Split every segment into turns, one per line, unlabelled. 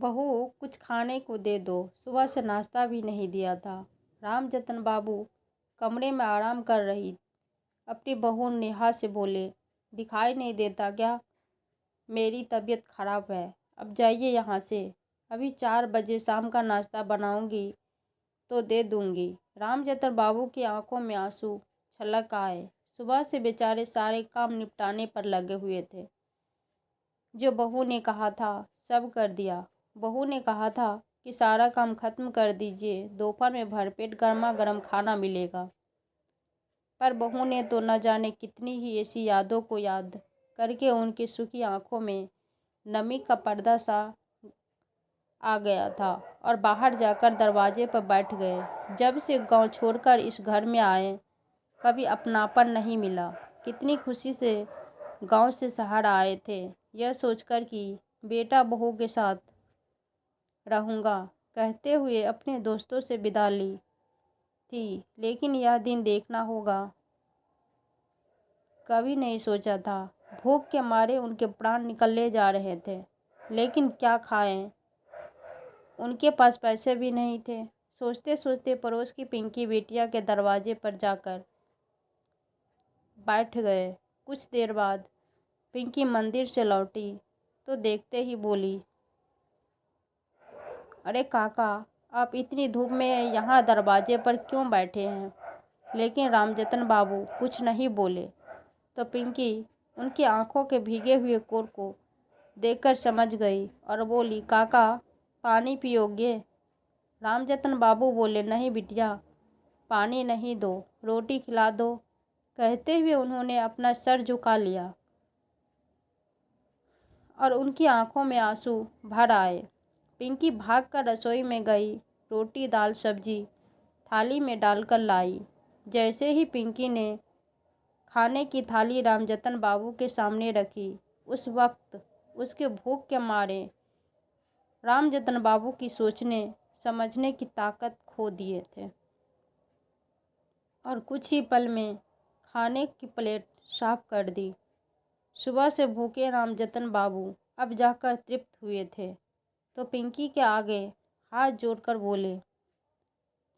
बहू, कुछ खाने को दे दो, सुबह से नाश्ता भी नहीं दिया था। रामजतन बाबू कमरे में आराम कर रही अपनी बहू नेहा से बोले, दिखाई नहीं देता क्या? मेरी तबीयत खराब है, अब जाइए यहाँ से। अभी 4 बजे शाम का नाश्ता बनाऊंगी तो दे दूंगी। रामजतन बाबू की आंखों में आंसू छलक आए। सुबह से बेचारे सारे काम निपटाने पर लगे हुए थे। जो बहू ने कहा था सब कर दिया। बहू ने कहा था कि सारा काम खत्म कर दीजिए, दोपहर में भरपेट गर्मा गर्म खाना मिलेगा। पर बहू ने तो न जाने कितनी ही ऐसी यादों को याद करके उनकी सूखी आंखों में नमी का पर्दा सा आ गया था और बाहर जाकर दरवाजे पर बैठ गए। जब से गांव छोड़कर इस घर में आए, कभी अपनापन नहीं मिला। कितनी खुशी से गांव से शहर आए थे, यह सोचकर कि बेटा बहू के साथ रहूँगा कहते हुए अपने दोस्तों से विदा ली थी। लेकिन यह दिन देखना होगा, कभी नहीं सोचा था। भूख के मारे उनके प्राण निकलने जा रहे थे, लेकिन क्या खाएं? उनके पास पैसे भी नहीं थे। सोचते सोचते पड़ोस की पिंकी बेटिया के दरवाजे पर जाकर बैठ गए। कुछ देर बाद पिंकी मंदिर से लौटी तो देखते ही बोली, अरे काका, आप इतनी धूप में यहाँ दरवाजे पर क्यों बैठे हैं? लेकिन रामजतन बाबू कुछ नहीं बोले तो पिंकी उनकी आंखों के भीगे हुए कोर को देखकर समझ गई और बोली, काका पानी पियोगे? रामजतन बाबू बोले, नहीं बिटिया, पानी नहीं दो, रोटी खिला दो। कहते हुए उन्होंने अपना सर झुका लिया और उनकी आंखों में आंसू भर आए। पिंकी भागकर रसोई में गई, रोटी दाल सब्जी थाली में डालकर लाई। जैसे ही पिंकी ने खाने की थाली रामजतन बाबू के सामने रखी, उस वक्त उसके भूख के मारे रामजतन बाबू की सोचने समझने की ताकत खो दिए थे और कुछ ही पल में खाने की प्लेट साफ कर दी। सुबह से भूखे रामजतन बाबू अब जाकर तृप्त हुए थे तो पिंकी के आगे हाथ जोड़कर बोले,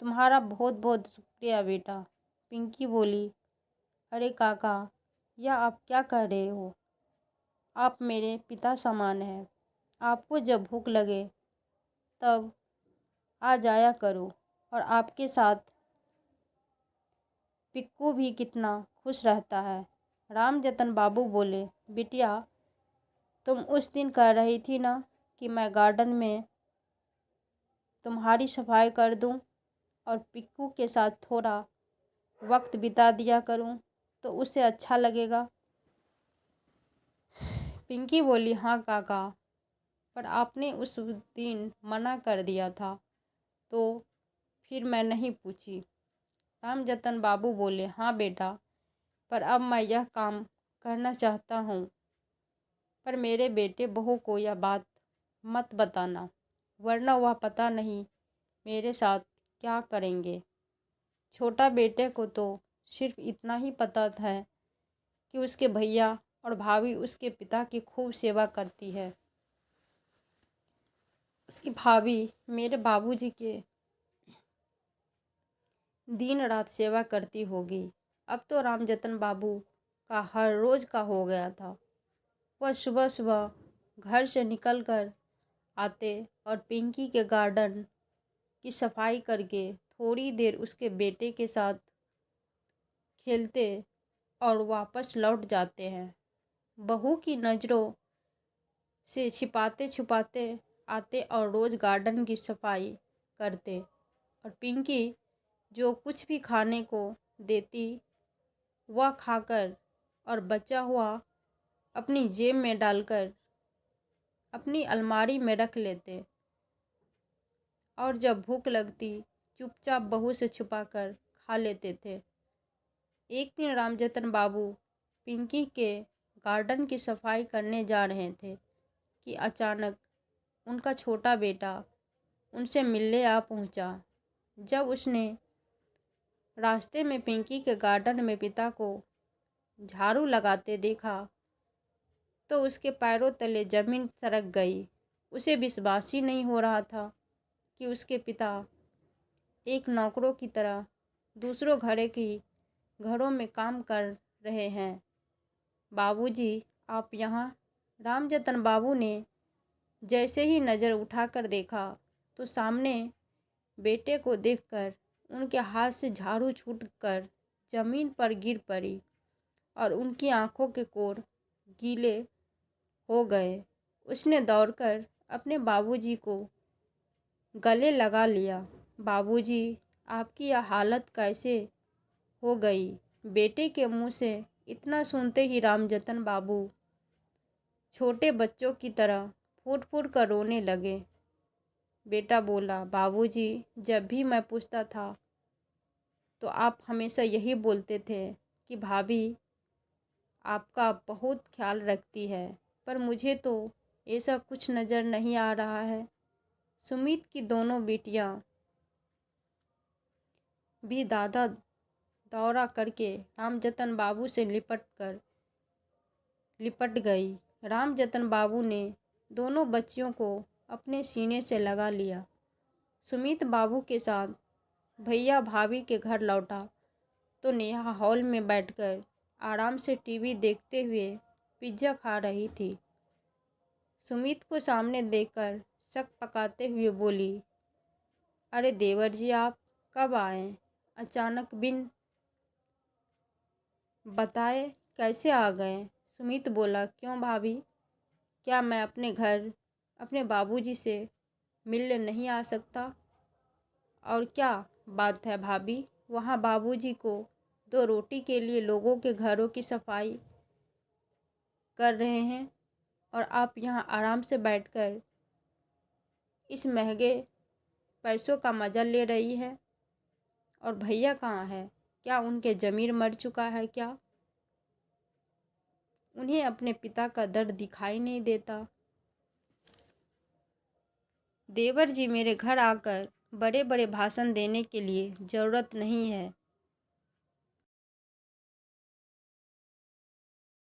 तुम्हारा बहुत बहुत शुक्रिया बेटा। पिंकी बोली, अरे काका, यह आप क्या कह रहे हो? आप मेरे पिता समान हैं। आपको जब भूख लगे तब आ जाया करो। और आपके साथ पिक्कू भी कितना खुश रहता है। रामजतन बाबू बोले, बिटिया, तुम उस दिन कह रही थी ना कि मैं गार्डन में तुम्हारी सफाई कर दूं और पिक्कू के साथ थोड़ा वक्त बिता दिया करूं तो उसे अच्छा लगेगा। पिंकी बोली, हाँ काका, पर आपने उस दिन मना कर दिया था तो फिर मैं नहीं पूछी। रामजतन बाबू बोले, हाँ बेटा, पर अब मैं यह काम करना चाहता हूँ। पर मेरे बेटे बहू को यह बात मत बताना, वरना वह पता नहीं मेरे साथ क्या करेंगे। छोटा बेटे को तो सिर्फ इतना ही पता है कि उसके भैया और भाभी उसके पिता की खूब सेवा करती है। उसकी भाभी मेरे बाबूजी के दिन रात सेवा करती होगी। अब तो रामजतन बाबू का हर रोज़ का हो गया था। वह सुबह सुबह घर से निकलकर आते और पिंकी के गार्डन की सफाई करके थोड़ी देर उसके बेटे के साथ खेलते और वापस लौट जाते हैं। बहू की नज़रों से छिपाते छुपाते आते और रोज़ गार्डन की सफाई करते और पिंकी जो कुछ भी खाने को देती वह खाकर और बचा हुआ अपनी जेब में डालकर अपनी अलमारी में रख लेते और जब भूख लगती चुपचाप बहू से छुपाकर खा लेते थे। एक दिन रामजतन बाबू पिंकी के गार्डन की सफाई करने जा रहे थे कि अचानक उनका छोटा बेटा उनसे मिलने आ पहुंचा। जब उसने रास्ते में पिंकी के गार्डन में पिता को झाड़ू लगाते देखा तो उसके पैरों तले जमीन सरक गई। उसे विश्वास ही नहीं हो रहा था कि उसके पिता एक नौकरों की तरह दूसरों घरों में काम कर रहे हैं। बाबूजी, आप यहाँ? रामजतन बाबू ने जैसे ही नज़र उठाकर देखा तो सामने बेटे को देखकर उनके हाथ से झाड़ू छूटकर जमीन पर गिर पड़ी और उनकी आंखों के कोर गीले हो गए। उसने दौड़कर अपने बाबूजी को गले लगा लिया। बाबूजी, आपकी यह हालत कैसे हो गई? बेटे के मुंह से इतना सुनते ही रामजतन बाबू छोटे बच्चों की तरह फूट फूट कर रोने लगे। बेटा बोला, बाबूजी, जब भी मैं पूछता था तो आप हमेशा यही बोलते थे कि भाभी आपका बहुत ख्याल रखती है, पर मुझे तो ऐसा कुछ नज़र नहीं आ रहा है। सुमित की दोनों बेटियां भी दादा दौरा करके रामजतन बाबू से लिपट गई। रामजतन बाबू ने दोनों बच्चियों को अपने सीने से लगा लिया। सुमित बाबू के साथ भैया भाभी के घर लौटा तो नेहा हॉल में बैठकर आराम से टीवी देखते हुए पिज्ज़ा खा रही थी। सुमित को सामने देखकर शक पकाते हुए बोली, अरे देवर जी, आप कब आए? अचानक बिन बताए कैसे आ गए? सुमित बोला, क्यों भाभी, क्या मैं अपने घर अपने बाबूजी से मिलने नहीं आ सकता? और क्या बात है भाभी, वहाँ बाबूजी को 2 रोटी के लिए लोगों के घरों की सफाई कर रहे हैं और आप यहाँ आराम से बैठकर इस महंगे पैसों का मज़ा ले रही है। और भैया कहाँ है? क्या उनके ज़मीर मर चुका है क्या? उन्हें अपने पिता का दर्द दिखाई नहीं देता? देवर जी, मेरे घर आकर बड़े बड़े भाषण देने के लिए ज़रूरत नहीं है।